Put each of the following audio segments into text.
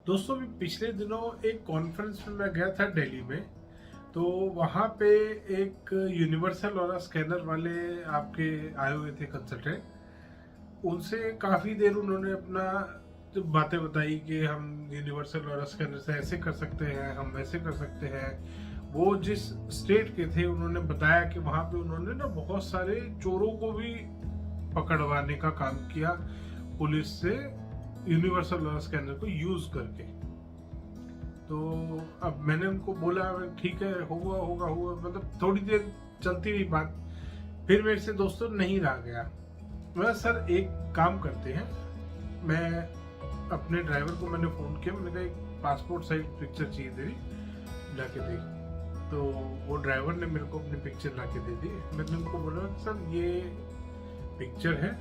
दोस्तों भी पिछले दिनों एक कॉन्फ्रेंस में मैं गया था दिल्ली में। तो वहाँ पे एक यूनिवर्सल और स्कैनर वाले आपके आए हुए थे कंसल्टेंट। उनसे काफ़ी देर उन्होंने अपना जो बातें बताई कि हम यूनिवर्सल और स्कैनर से ऐसे कर सकते हैं, हम वैसे कर सकते हैं। वो जिस स्टेट के थे उन्होंने बताया कि वहाँ पे उन्होंने ना बहुत सारे चोरों को भी पकड़वाने का काम किया पुलिस से, यूनिवर्सल और स्कैनर को यूज करके। तो अब मैंने उनको बोला ठीक है, हुआ होगा हुआ, मतलब थोड़ी देर चलती रही बात। फिर मेरे से दोस्तों नहीं रहा गया। मैं सर एक काम करते हैं, मैं अपने ड्राइवर को मैंने फोन किया, मैंने कहा एक पासपोर्ट साइज पिक्चर चाहिए तेरी, लाके दे। तो वो ड्राइवर ने मेरे को अपनी पिक्चर लाके दे दी। मैंने उनको बोला सर ये पिक्चर है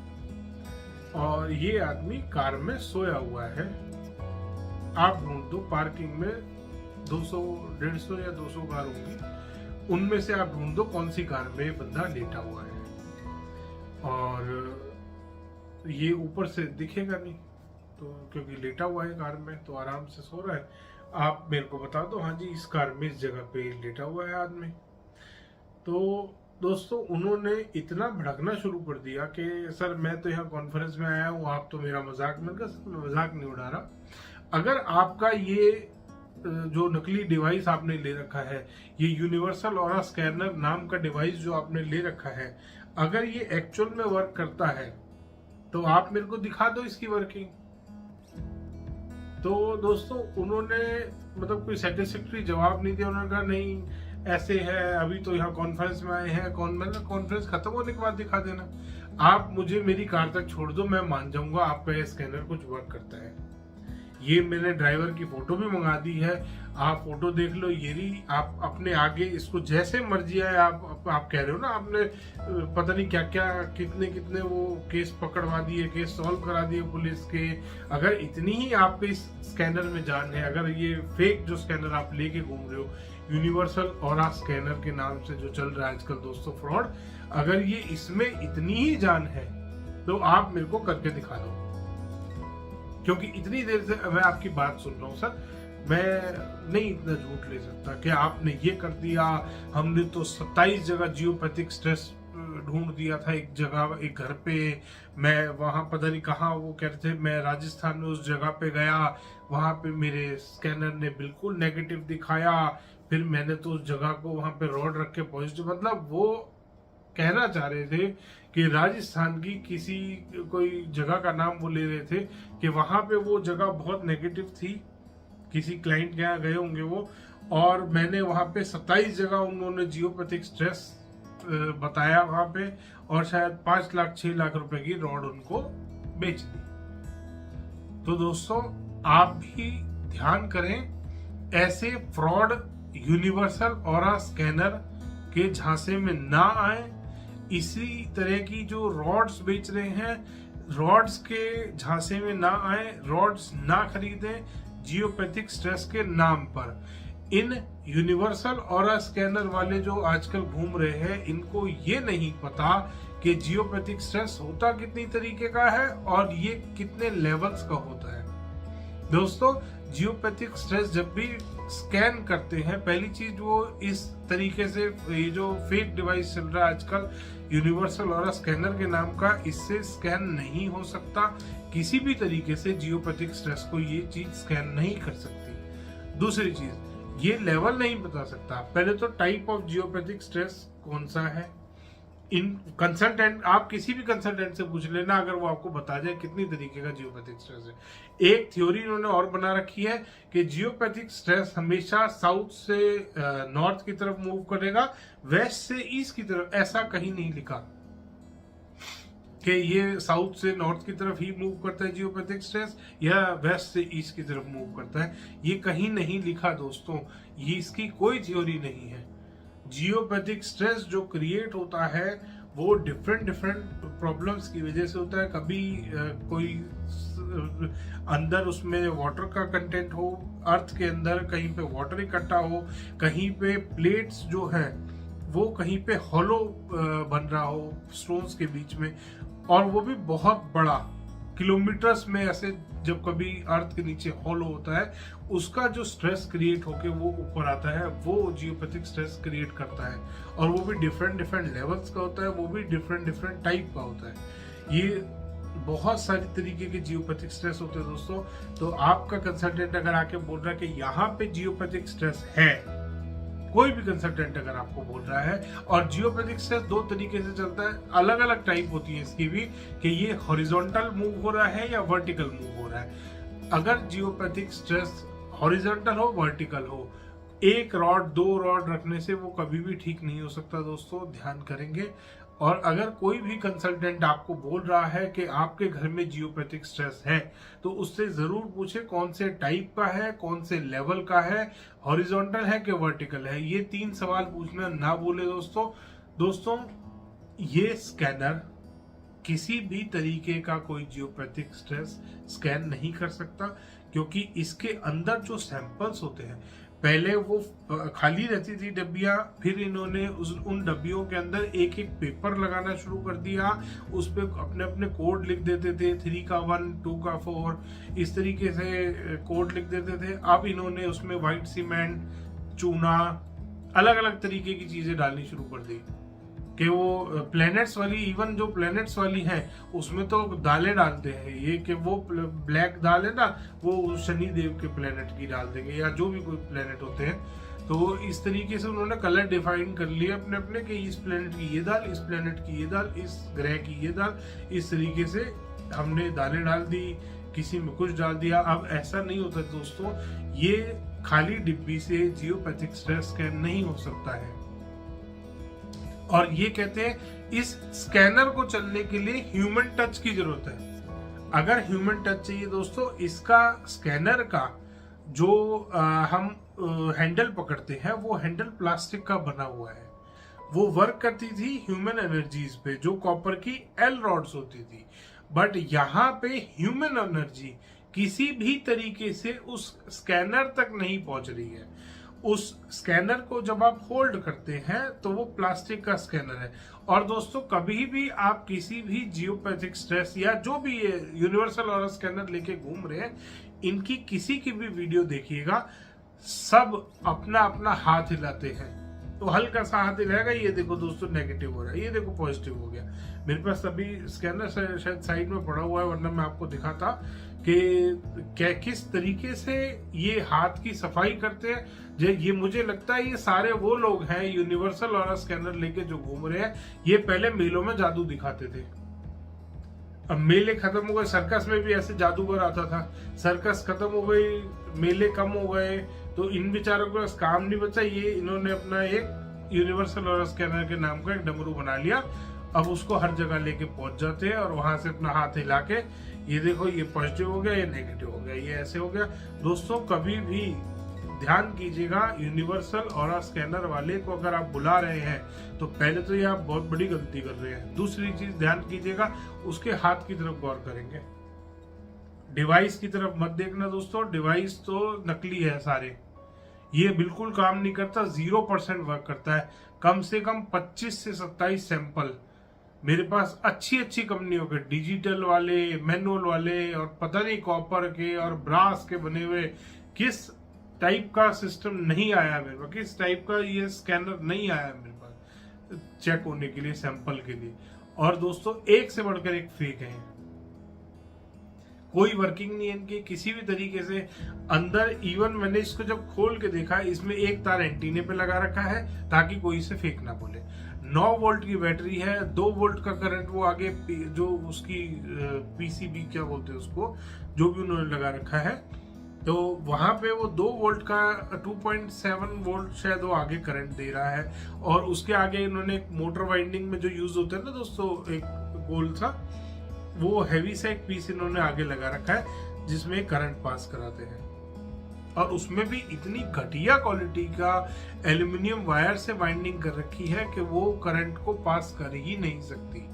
और ये आदमी कार में सोया हुआ है, आप ढूंढ दो पार्किंग में 200 150 या 200 कार होंगी, उनमें से आप ढूंढ दो कौन सी कार में बंदा लेटा हुआ है। और ये ऊपर से दिखेगा नहीं, तो क्योंकि लेटा हुआ है कार में तो आराम से सो रहा है, आप मेरे को बता दो हाँ जी इस कार में इस जगह पे लेटा हुआ है आदमी। तो दोस्तों उन्होंने इतना भड़कना शुरू कर दिया कि सर मैं तो यहाँ कॉन्फ्रेंस में आया हूँ, आप तो मेरा मजाक, मैंने कहा सर मैं मजाक नहीं उड़ा रहा। अगर आपका ये जो नकली डिवाइस आपने ले रखा है, ये यूनिवर्सल ऑरा स्कैनर नाम का डिवाइस जो आपने ले रखा है, अगर ये एक्चुअल में वर्क करता है तो आप मेरे को दिखा दो इसकी वर्किंग। तो दोस्तों उन्होंने मतलब कोई सेटिस्फैक्टरी जवाब नहीं दिया। उन्होंने कहा नहीं ऐसे है, अभी तो यहाँ कॉन्फ्रेंस में आए हैं, मतलब कॉन्फ्रेंस खत्म होने के बाद दिखा देना, आप मुझे मेरी कार तक छोड़ दो, मैं मान जाऊंगा आपका ये स्कैनर कुछ वर्क करता है। ये मैंने ड्राइवर की फोटो भी मंगा दी है, आप फोटो देख लो। ये रही, आप अपने आगे इसको जैसे मर्जी है, आप कह रहे हो ना आपने पता नहीं क्या क्या कितने कितने वो केस पकड़वा दिए, केस सॉल्व करा दिए पुलिस के। अगर इतनी ही आपके इस स्कैनर में जान है, अगर ये फेक जो स्कैनर आप लेके घूम रहे हो यूनिवर्सल ऑरा स्कैनर के नाम से जो चल रहा है आजकल दोस्तों फ्रॉड, अगर ये इसमें इतनी ही जान है तो आप मेरे को करके दिखा दो। क्योंकि इतनी देर से मैं आपकी बात सुन रहा हूँ सर, मैं नहीं इतना झूठ ले सकता कि आपने ये कर दिया। हमने तो 27 जगह जियोपैथिक स्ट्रेस ढूंढ दिया था, एक जगह एक घर पे, मैं वहां पता नहीं कहाँ, वो कह रहे थे मैं राजस्थान में उस जगह पे गया, वहां पे मेरे स्कैनर ने बिल्कुल नेगेटिव दिखाया, फिर मैंने तो उस जगह को वहां पे रॉड रख के पॉजिटिव, मतलब वो कहना चाह रहे थे कि राजस्थान की किसी कोई जगह का नाम वो ले रहे थे कि वहां पे वो जगह बहुत नेगेटिव थी, किसी क्लाइंट के यहाँ गए होंगे वो, और मैंने वहां पे 27 जगह उन्होंने जियोपैथिक स्ट्रेस बताया वहां पे, और शायद 5 लाख 6 लाख रुपए की रॉड उनको बेच दी। तो दोस्तों आप भी ध्यान करें, ऐसे फ्रॉड यूनिवर्सल ऑरा स्कैनर के झांसे में ना आए। इसी तरह की जो रॉड्स बेच रहे हैं, रॉड्स के झांसे में ना आए, रॉड्स ना खरीदें जियोपैथिक स्ट्रेस के नाम पर। इन यूनिवर्सल ऑरा स्कैनर वाले जो आजकल घूम रहे हैं, इनको ये नहीं पता कि जियोपैथिक स्ट्रेस होता कितनी तरीके का है और ये कितने लेवल्स का होता है। दोस्तों जियोपैथिक स्ट्रेस जब भी स्कैन करते हैं, पहली चीज वो इस तरीके से, ये जो फेक डिवाइस चल रहा है आजकल यूनिवर्सल ऑरा स्कैनर के नाम का, इससे स्कैन नहीं हो सकता किसी भी तरीके से। जियोपैथिक स्ट्रेस को ये चीज स्कैन नहीं कर सकती। दूसरी चीज, ये लेवल नहीं बता सकता। पहले तो टाइप ऑफ जियोपैथिक स्ट्रेस कौन सा है, इन कंसल्टेंट, आप किसी भी कंसल्टेंट से पूछ लेना, अगर वो आपको बता जाए कितनी तरीके का जियोपैथिक स्ट्रेस है। एक थ्योरी इन्होंने और बना रखी है कि जियोपैथिक स्ट्रेस हमेशा साउथ से नॉर्थ की तरफ मूव करेगा, वेस्ट से ईस्ट की तरफ, ऐसा कहीं नहीं लिखा कि ये साउथ से नॉर्थ की तरफ ही मूव करता है जियोपैथिक स्ट्रेस, या वेस्ट से ईस्ट की तरफ मूव करता है, ये कहीं नहीं लिखा दोस्तों। ये इसकी कोई थ्योरी नहीं है। जियोपैथिक स्ट्रेस जो क्रिएट होता है वो डिफरेंट प्रॉब्लम्स की वजह से होता है। कभी कोई अंदर उसमें वाटर का कंटेंट हो, अर्थ के अंदर कहीं पे वाटर इकट्ठा हो, कहीं पे प्लेट्स जो है वो कहीं पे हॉलो बन रहा हो स्टोन्स के बीच में, और वो भी बहुत बड़ा, किलोमीटर्स में ऐसे जब कभी अर्थ के नीचे हॉलो होता है, उसका जो स्ट्रेस क्रिएट होके वो ऊपर आता है, वो जियोपैथिक स्ट्रेस क्रिएट करता है। और वो भी डिफरेंट डिफरेंट लेवल्स का होता है, वो भी डिफरेंट डिफरेंट टाइप का होता है। ये बहुत सारी तरीके के जियोपैथिक स्ट्रेस होते हैं दोस्तों। तो आपका कंसल्टेंट अगर आके बोल रहा है कि यहाँ पे जियोपैथिक स्ट्रेस है, कोई भी कंसल्टेंट अगर आपको बोल रहा है, और जियोपैथिक स्ट्रेस दो तरीके से चलता है, अलग अलग टाइप होती है इसकी भी, कि ये हॉरिजॉन्टल मूव हो रहा है या वर्टिकल मूव हो रहा है। अगर जियोपैथिक स्ट्रेस हॉरिजॉन्टल हो, वर्टिकल हो, एक रॉड दो रॉड रखने से वो कभी भी ठीक नहीं हो सकता दोस्तों, ध्यान करेंगे। और अगर कोई भी कंसल्टेंट आपको बोल रहा है कि आपके घर में जियोपैथिक स्ट्रेस है, तो उससे जरूर पूछे कौन से टाइप का है, कौन से लेवल का है, हॉरिजॉन्टल है कि वर्टिकल है। ये 3 सवाल पूछना ना भूले दोस्तों। ये स्कैनर किसी भी तरीके का कोई जियोपैथिक स्ट्रेस स्कैन नहीं कर सकता, क्योंकि इसके अंदर जो सैंपल्स होते हैं, पहले वो खाली रहती थी डब्बियां, फिर इन्होंने उन डब्बियों के अंदर एक एक पेपर लगाना शुरू कर दिया, उस पे अपने अपने कोड लिख देते थे, 3 का 1, 2 का 4, इस तरीके से कोड लिख देते थे। अब इन्होंने उसमें व्हाइट सीमेंट, चूना, अलग अलग तरीके की चीजें डालनी शुरू कर दी, कि वो प्लैनेट्स वाली, इवन जो प्लैनेट्स वाली है उसमें तो दालें डालते हैं ये, कि वो ब्लैक दाल है ना, वो शनि देव के प्लैनेट की डाल देंगे, या जो भी कोई प्लैनेट होते हैं। तो इस तरीके से उन्होंने कलर डिफाइन कर लिए अपने अपने, कि इस प्लैनेट की ये दाल, इस प्लैनेट की ये दाल, इस ग्रह की ये दाल, इस तरीके से हमने दालें डाल दी, किसी में कुछ डाल दिया। अब ऐसा नहीं होता दोस्तों, ये खाली डिब्बी से जियोपैथिक स्ट्रेस स्कैन नहीं हो सकता है। और ये कहते हैं इस स्कैनर को चलने के लिए ह्यूमन टच की जरूरत है। अगर ह्यूमन टच चाहिए दोस्तों, इसका स्कैनर का जो हम हैंडल पकड़ते हैं, वो हैंडल प्लास्टिक का बना हुआ है। वो वर्क करती थी ह्यूमन एनर्जीज पे, जो कॉपर की एल रॉड्स होती थी। बट यहाँ पे ह्यूमन एनर्जी किसी भी तरीके से उस स्कैनर तक नहीं पहुंच रही है। उस स्कैनर को जब आप होल्ड करते हैं तो वो प्लास्टिक का स्कैनर है। और दोस्तों, कभी भी आप किसी भी जियोपैथिक स्ट्रेस या जो भी ये यूनिवर्सल ऑरा स्कैनर लेके घूम रहे हैं, इनकी किसी की भी वीडियो देखिएगा, सब अपना अपना हाथ हिलाते हैं। तो हल्का सा हाथ हिलाएगा, ये देखो दोस्तों नेगेटिव हो रहा है, ये देखो पॉजिटिव हो गया। मेरे पास अभी स्कैनर शायद साइड में पड़ा हुआ है, वरना मैं आपको दिखाता कि क्या किस तरीके से ये हाथ की सफाई करते हैं। ये मुझे लगता है ये सारे वो लोग हैं यूनिवर्सल ऑरा स्कैनर लेके जो घूम रहे हैं। ये पहले मेलों में जादू दिखाते थे, अब मेले खत्म हो गए। सर्कस में भी ऐसे जादूगर आता था, सर्कस खत्म हो गई, मेले कम हो गए, तो इन बेचारों के पास काम नहीं बचा। ये इन्होंने अपना एक यूनिवर्सल ऑरा स्कैनर के नाम का एक डमरू बना लिया। अब उसको हर जगह लेके पहुंच जाते हैं और वहां से अपना हाथ हिला के, ये देखो ये पॉजिटिव हो गया, ये नेगेटिव हो गया, ये ऐसे हो गया। दोस्तों, कभी भी ध्यान कीजिएगा, यूनिवर्सल ऑरा स्कैनर वाले को अगर आप बुला रहे हैं तो पहले तो ये आप बहुत बड़ी गलती कर रहे हैं। दूसरी चीज ध्यान कीजिएगा, उसके हाथ की तरफ गौर करेंगे, डिवाइस की तरफ मत देखना दोस्तों। डिवाइस तो नकली है सारे, ये बिल्कुल काम नहीं करता, 0% वर्क करता है। कम से कम 25 से 27 सैंपल मेरे पास अच्छी अच्छी कंपनियों के, डिजिटल वाले, मैनुअल वाले, और पता नहीं कॉपर के और ब्रास के बने हुए, किस टाइप का सिस्टम नहीं आया मेरे पास, किस टाइप का ये स्कैनर नहीं आया मेरे पास चेक होने के लिए, सैंपल के लिए। और दोस्तों, एक से बढ़कर एक फेक है, कोई वर्किंग नहीं है इनकी किसी भी तरीके से। अंदर इवन मैंने इसको जब खोल के देखा, इसमें एक तार एंटीने पे लगा रखा है ताकि कोई इसे फेक ना बोले। 9 वोल्ट की बैटरी है, 2 वोल्ट का करंट वो आगे जो उसकी पीसीबी क्या बोलते हैं उसको, जो भी उन्होंने लगा रखा है, तो वहां पे वो 2 वोल्ट का 2.7 वोल्ट शायद वो आगे करंट दे रहा है। और उसके आगे इन्होंने एक मोटर वाइंडिंग में जो यूज होता है ना दोस्तों, एक गोल सा, वो हैवी सा एक पीस इन्होंने आगे लगा रखा है जिसमें करंट पास कराते हैं। और उसमें भी इतनी घटिया क्वालिटी का एल्युमिनियम वायर से वाइंडिंग कर रखी है कि वो करंट को पास कर ही नहीं सकती।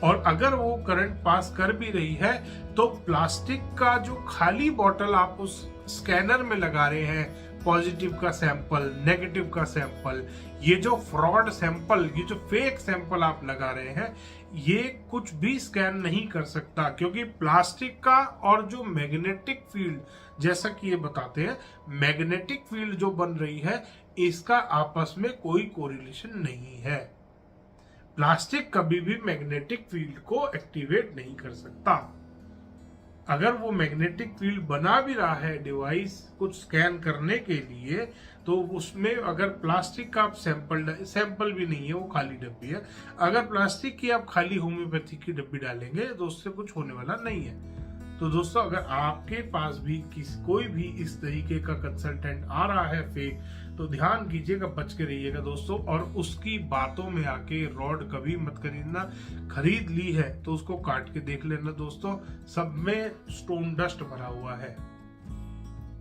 और अगर वो करंट पास कर भी रही है तो प्लास्टिक का जो खाली बॉटल आप उस स्कैनर में लगा रहे हैं, पॉजिटिव का सैंपल, नेगेटिव का सैंपल, ये जो फ्रॉड सैंपल, ये जो फेक सैंपल आप लगा रहे हैं, ये कुछ भी स्कैन नहीं कर सकता, क्योंकि प्लास्टिक का और जो मैग्नेटिक फील्ड, जैसा कि ये बताते हैं, मैग्नेटिक फील्ड जो बन रही है इसका आपस में कोई कोरिलेशन नहीं है। प्लास्टिक कभी भी मैग्नेटिक फील्ड को एक्टिवेट नहीं कर सकता। अगर वो मैग्नेटिक फील्ड बना भी रहा है डिवाइस कुछ स्कैन करने के लिए, तो उसमें अगर प्लास्टिक का आप सैंपल भी नहीं है, वो खाली डब्बी है, अगर प्लास्टिक की आप खाली होम्योपैथी की डब्बी डालेंगे तो उससे कुछ होने वाला नहीं है। तो दोस्तों, अगर आपके पास भी कोई भी इस तरीके का कंसल्टेंट आ रहा है फेक, तो ध्यान कीजिएगा, बच के रहिएगा दोस्तों। और उसकी बातों में आके रॉड कभी मत खरीदना। खरीद ली है तो उसको काट के देख लेना दोस्तों, सब में स्टोन डस्ट भरा हुआ है,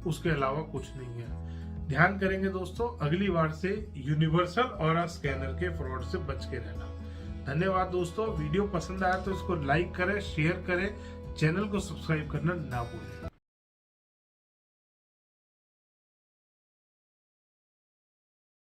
उसके अलावा कुछ नहीं है। ध्यान करेंगे दोस्तों, अगली बार से यूनिवर्सल ऑरा स्कैनर के फ्रॉड से बच के रहना। धन्यवाद दोस्तों। वीडियो पसंद आया तो इसको लाइक करें, शेयर करें, चैनल को सब्सक्राइब करना ना भूलें।